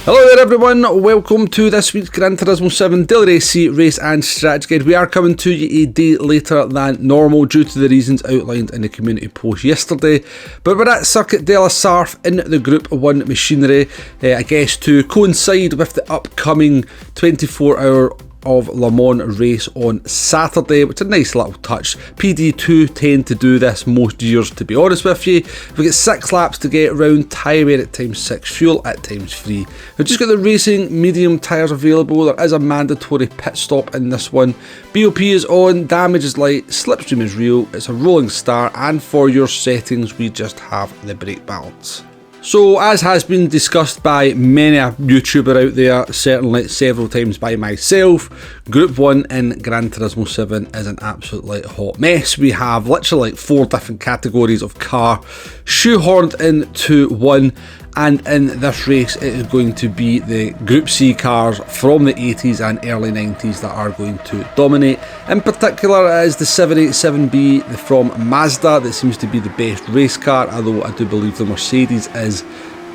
Hello there everyone, welcome to this week's Gran Turismo 7 Daily Race and Strategy Guide. We are coming to you a day later than normal due to the reasons outlined in the community post yesterday. But we're at Circuit De La Sarthe in the Group 1 machinery, I guess to coincide with the upcoming 24-hour of Le Mans race on Saturday, which is a nice little touch. PD2 tend to do this most years, to be honest with you. We get 6 laps to get round, tyre wear at times 6, fuel at times 3. We've just got the racing medium tyres available. There is a mandatory pit stop in this one. BOP is on, damage is light, slipstream is real, it's a rolling start, and for your settings we just have the brake balance. So, as has been discussed by many a YouTuber out there, certainly several times by myself, Group 1 in Gran Turismo 7 is an absolutely hot mess. We have literally like 4 different categories of car shoehorned into one, and in this race it is going to be the Group C cars from the 80s and early 90s that are going to dominate. In particular it is the 787B from Mazda that seems to be the best race car, although I do believe the Mercedes is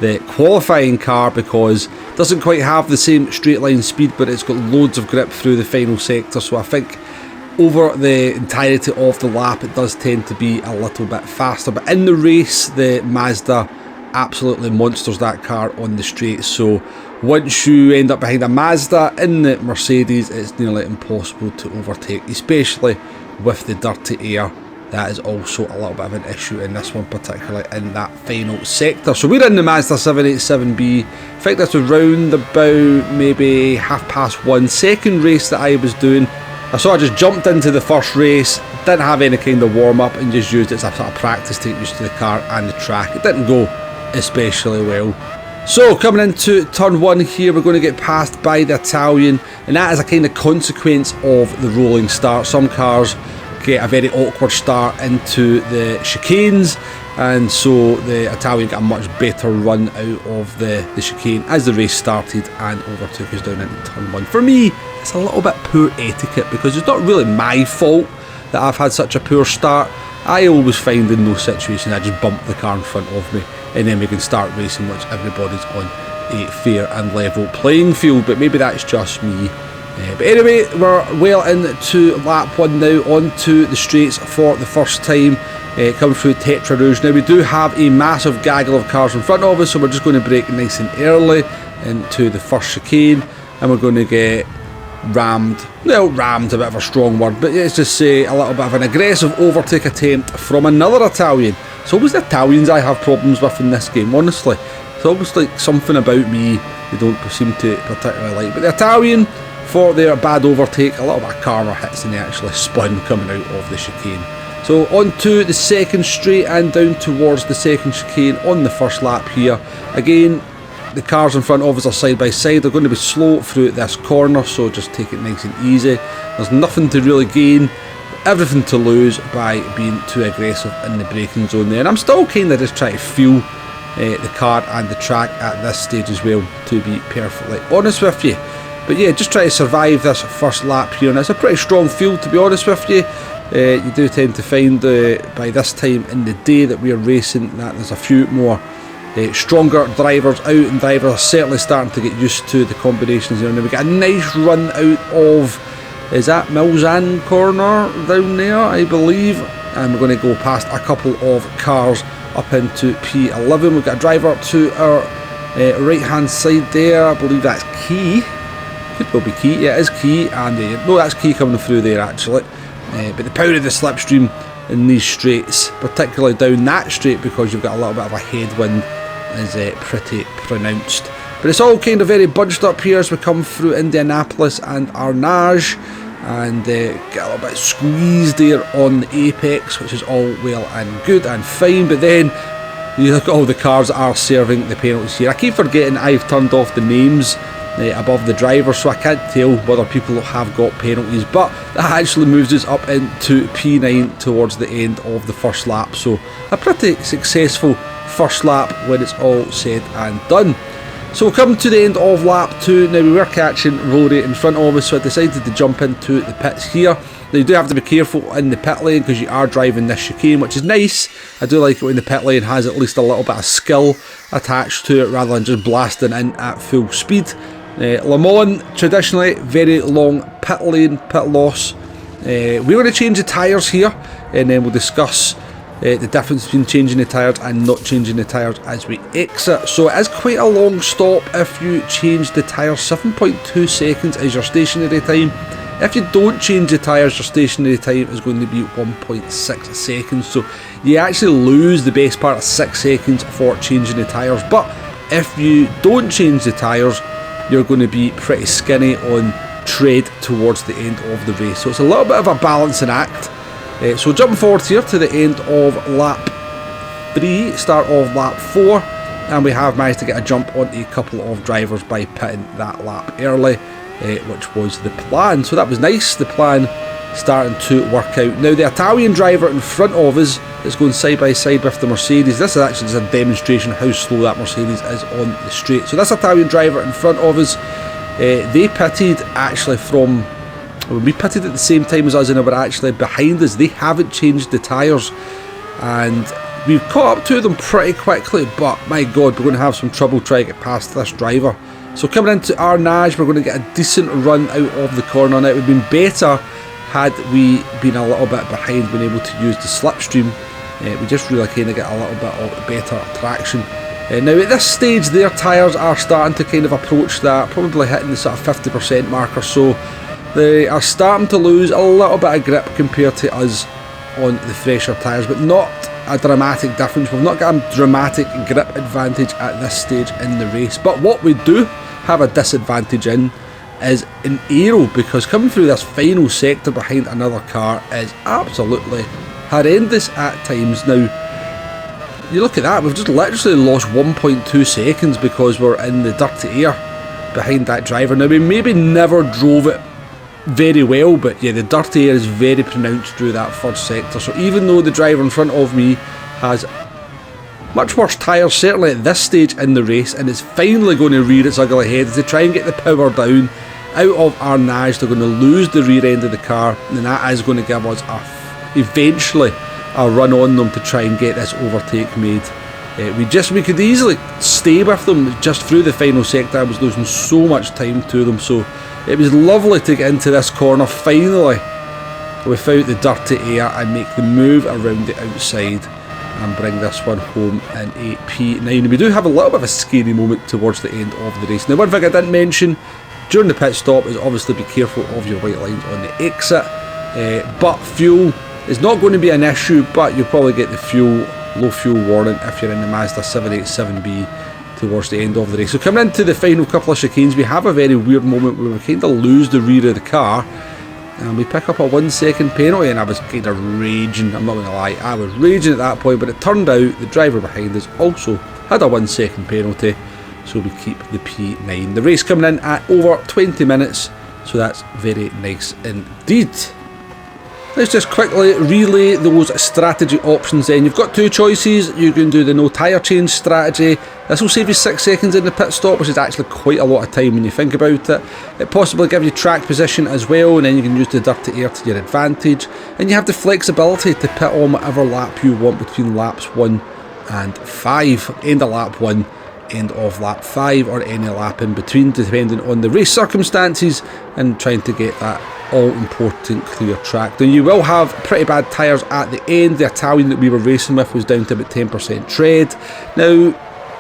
the qualifying car because it doesn't quite have the same straight line speed, but it's got loads of grip through the final sector, so I think over the entirety of the lap it does tend to be a little bit faster. But in the race the Mazda absolutely monsters that car on the straight, so once you end up behind a Mazda in the Mercedes it's nearly impossible to overtake, especially with the dirty air. That is also a little bit of an issue in this one, particularly in that final sector. So we're in the Mazda 787B. I think this was round about maybe 1:30. Second race that I was doing, I just jumped into the first race, didn't have any kind of warm up and just used it as a sort of practice to get used to the car and the track. It didn't go especially well. So coming into turn 1 here, we're going to get passed by the Italian, and that is a kind of consequence of the rolling start. Some cars get a very awkward start into the chicanes, and so the Italian got a much better run out of the chicane as the race started and overtook us down into turn 1. For me, it's a little bit poor etiquette because it's not really my fault that I've had such a poor start. I always find in those situations I just bump the car in front of me and then we can start racing once everybody's on a fair and level playing field, but maybe that's just me. But anyway, we're well into lap 1 now, onto the straights for the first time, coming through Tetra Rouge. Now we do have a massive gaggle of cars in front of us, so we're just going to brake nice and early into the first chicane, and we're going to get rammed. Well, rammed a bit of a strong word, but let's just say a little bit of an aggressive overtake attempt from another Italian. It's always the Italians I have problems with in this game, honestly. It's almost like something about me they don't seem to particularly like. But the Italian, for their bad overtake, a little bit of karma hits and they actually spun coming out of the chicane. So onto the second straight and down towards the second chicane on the first lap here. Again, the cars in front of us are side by side. They're going to be slow through this corner, so just take it nice and easy. There's nothing to really gain, everything to lose by being too aggressive in the braking zone there. And I'm still kind of just trying to feel the car and the track at this stage as well, to be perfectly honest with you. But yeah, just try to survive this first lap here, and it's a pretty strong field, to be honest with you. You do tend to find by this time in the day that we are racing that there's a few more stronger drivers out, and drivers are certainly starting to get used to the combinations here. And we get a nice run out of, is that Milzan corner down there, I believe, and we're going to go past a couple of cars up into P11. We've got a driver to our right hand side there, I believe that's Key. Could well be Key, yeah it is Key, and no, that's Key coming through there actually. But the power of the slipstream in these straights, particularly down that straight because you've got a little bit of a headwind, is pretty pronounced. But it's all kind of very bunched up here as we come through Indianapolis and Arnage, and get a little bit squeezed there on the apex, which is all well and good and fine. But then you look at all the cars that are serving the penalties here. I keep forgetting I've turned off the names above the driver, so I can't tell whether people have got penalties, but that actually moves us up into P9 towards the end of the first lap. So a pretty successful first lap when it's all said and done. So we'll come to the end of lap 2. Now we were catching Rory in front of us, so I decided to jump into the pits here. Now you do have to be careful in the pit lane because you are driving this chicane, which is nice. I do like it when the pit lane has at least a little bit of skill attached to it rather than just blasting in at full speed. Le Mans, traditionally, very long pit lane, pit loss. We're going to change the tyres here, and then we'll discuss the difference between changing the tyres and not changing the tyres as we exit. So it is quite a long stop if you change the tyres. 7.2 seconds is your stationary time. If you don't change the tyres, your stationary time is going to be 1.6 seconds. So you actually lose the best part of 6 seconds for changing the tyres. But if you don't change the tyres, you're going to be pretty skinny on tread towards the end of the race. So it's a little bit of a balancing act. So jumping forward here to the end of lap 3, start of lap 4, and we have managed to get a jump on a couple of drivers by pitting that lap early, which was the plan. So that was nice, the plan starting to work out. Now the Italian driver in front of us is going side by side with the Mercedes. This is actually just a demonstration how slow that Mercedes is on the straight. So this Italian driver in front of us, they pitted actually from, well, we pitted at the same time as us and they were actually behind us. They haven't changed the tyres and we've caught up to them pretty quickly, but my god, we're going to have some trouble trying to get past this driver. So coming into Arnage, we're going to get a decent run out of the corner. Now it would have been better had we been a little bit behind, been able to use the slipstream. We just really kind of get a little bit of better traction. Now at this stage their tyres are starting to kind of approach that, probably hitting the sort of 50% mark or so. They are starting to lose a little bit of grip compared to us on the fresher tyres, but not a dramatic difference. We've not got a dramatic grip advantage at this stage in the race, but what we do have a disadvantage in is an aero, because coming through this final sector behind another car is absolutely horrendous at times. Now you look at that, we've just literally lost 1.2 seconds because we're in the dirty air behind that driver. Now we maybe never drove it very well, but yeah, the dirty air is very pronounced through that first sector. So even though the driver in front of me has much worse tyres, certainly at this stage in the race, and it's finally going to rear its ugly head as they try and get the power down out of Arnage. They're going to lose the rear end of the car, and that is going to give us eventually a run on them to try and get this overtake made. We could easily stay with them just through the final sector. I was losing so much time to them, so it was lovely to get into this corner finally without the dirty air and make the move around the outside and bring this one home in a P9. We do have a little bit of a scary moment towards the end of the race. Now one thing I didn't mention during the pit stop is obviously be careful of your white lines on the exit, but fuel is not going to be an issue, but you'll probably get the low fuel warning if you're in the Mazda 787B towards the end of the race. So coming into the final couple of chicanes, we have a very weird moment where we kind of lose the rear of the car and we pick up a 1 second penalty, and I was kind of raging, I'm not going to lie, I was raging at that point, but it turned out the driver behind us also had a 1 second penalty, so we keep the P9. The race coming in at over 20 minutes, so that's very nice indeed. Let's just quickly relay those strategy options then. You've got two choices. You can do the no tyre change strategy. This will save you 6 seconds in the pit stop, which is actually quite a lot of time when you think about it. It possibly gives you track position as well, and then you can use the dirty air to your advantage. And you have the flexibility to pit on whatever lap you want between laps 1 and 5. End of lap 1, end of lap 5, or any lap in between, depending on the race circumstances and trying to get that all important clear track. Now you will have pretty bad tyres at the end. The Italian that we were racing with was down to about 10% tread. Now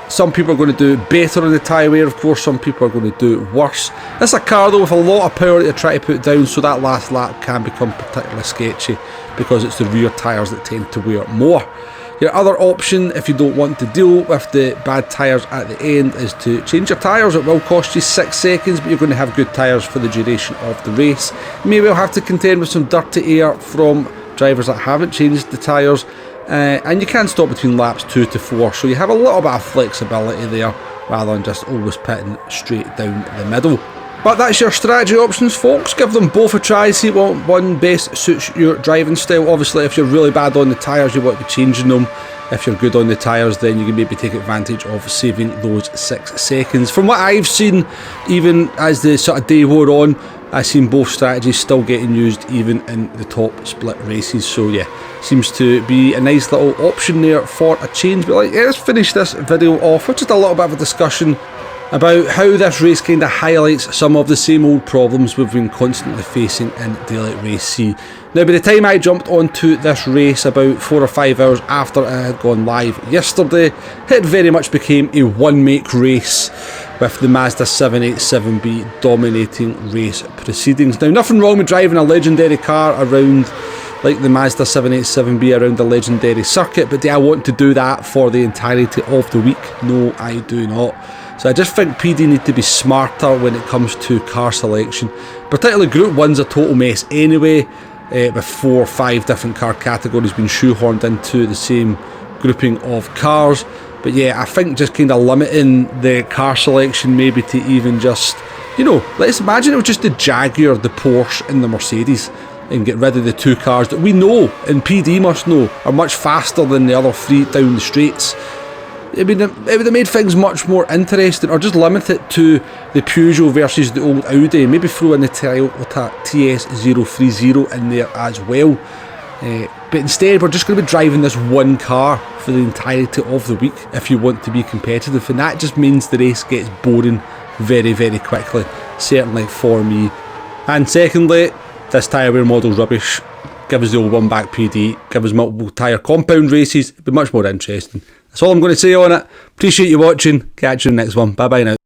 some people are going to do better on the tyre wear, of course some people are going to do it worse. This is a car though with a lot of power to try to put down, so that last lap can become particularly sketchy because it's the rear tyres that tend to wear more. Your other option, if you don't want to deal with the bad tyres at the end, is to change your tyres. It will cost you 6 seconds, but you're going to have good tyres for the duration of the race. You may well have to contend with some dirty air from drivers that haven't changed the tyres, and you can stop between laps 2 to 4, so you have a little bit of flexibility there rather than just always pitting straight down the middle. But that's your strategy options, folks. Give them both a try, see what one best suits your driving style. Obviously if you're really bad on the tyres, you want to be changing them. if you're good on the tyres, then you can maybe take advantage of saving those 6 seconds. From what I've seen, even as the sort of day wore on, I've seen both strategies still getting used even in the top split races. So yeah, seems to be a nice little option there for a change. But like, yeah, let's finish this video off with just a little bit of a discussion about how this race kind of highlights some of the same old problems we've been constantly facing in Daylight Race C. Now, by the time I jumped onto this race about 4 or 5 hours after it had gone live yesterday, it very much became a one-make race with the Mazda 787B dominating race proceedings. Now, nothing wrong with driving a legendary car around like the Mazda 787B around the legendary circuit, but do I want to do that for the entirety of the week? No, I do not. So I just think PD need to be smarter when it comes to car selection. Particularly Group 1's a total mess anyway, with 4 or 5 different car categories being shoehorned into the same grouping of cars. But yeah, I think just kind of limiting the car selection maybe to even just, you know, let's imagine it was just the Jaguar, the Porsche and the Mercedes, and get rid of the 2 cars that we know, and PD must know, are much faster than the other 3 down the straights. I mean, it would have made things much more interesting, or just limit it to the Peugeot versus the old Audi, maybe throw in the Toyota TS030 in there as well. But instead, we're just going to be driving this one car for the entirety of the week if you want to be competitive, and that just means the race gets boring very, very quickly, certainly for me. And secondly, this tyre wear model's rubbish. Give us the old one back PD, give us multiple tyre compound races, it'd be much more interesting. That's all I'm going to say on it. Appreciate you watching, catch you in the next one, bye bye now.